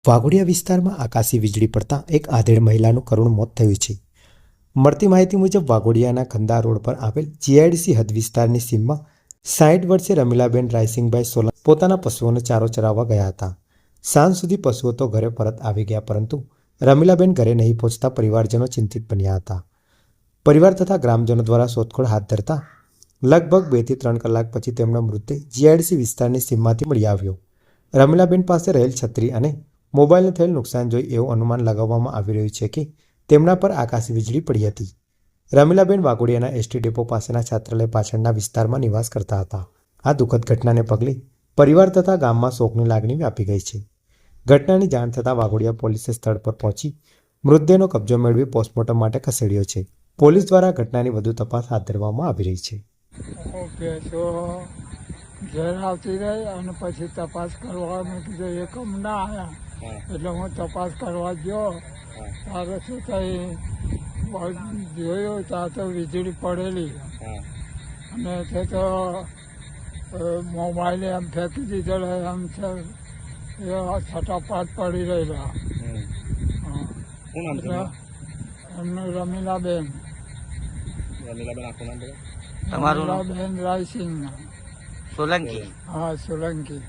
વાઘોડિયા વિસ્તારમાં આકાશી વીજળી પડતા એક આધેડ મહિલાનું કરુણ મોત થયું છે. મળતી માહિતી મુજબ વાઘોડિયાના ખંદા રોડ પર આવેલ જીઆઈડીસી હદ વિસ્તારની સીમમાં 60 વર્ષીય રમીલાબેન રાયસિંગભાઈ સોલંકી પોતાના પશુઓનો ચારો ચરાવવા ગયા હતા. સાંજ સુધી પશુઓ તો ઘરે પરત આવી ગયા, પરંતુ રમીલાબેન ઘરે નહીં પહોંચતા પરિવારજનો ચિંતિત બન્યા હતા. પરિવાર તથા ગ્રામજનો દ્વારા શોધખોળ હાથ ધરતા લગભગ 2 થી 3 કલાક પછી તેમનો મૃતદેહ જીઆઈડીસી વિસ્તારની સીમમાંથી મળી આવ્યો. રમીલાબેન પાસે રહેલ છત્રી અને મોબાઈલને થયેલ નુકસાન જોઈ એવું અનુમાન લગાવવામાં આવી રહ્યું છે કે તેમના પર આકાશી વીજળી પડી હતી. રમીલાબેન વાઘોડિયાના એસટી ડેપો પાસેના છાત્રાલય પાછળના વિસ્તારમાં નિવાસ કરતા હતા. આ દુઃખદ ઘટનાને પગલે પરિવાર તથા ગામમાં શોકની લાગણી વ્યાપી ગઈ છે. ઘટનાની જાણ થતાં વાઘોડિયા પોલીસે સ્થળ પર પહોંચી મૃતદેહનો કબજો મેળવી પોસ્ટમોર્ટમ માટે ખસેડ્યો છે. પોલીસ દ્વારા ઘટનાની વધુ તપાસ હાથ ધરવામાં આવી રહી છે. ઓકે, તો ઘેર આવતી રહી અને પછી તપાસ કરવા મેં કીધું એકમ ના આવ્યા, એટલે હું તપાસ કરવા ગયો. ત્યારે શું થઈ જોયું ત્યાં તો વીજળી પડેલી અને તે તો મોબાઈલે એમ ફેંકી દીધેલો, એમ છે એ છટાપાટ પડી રહેલા. એટલે એમનું રમીલાબેન તમારું નામ? રમીલાબેન રાયસિંગ. સોલંકી. હા, સોલંકી.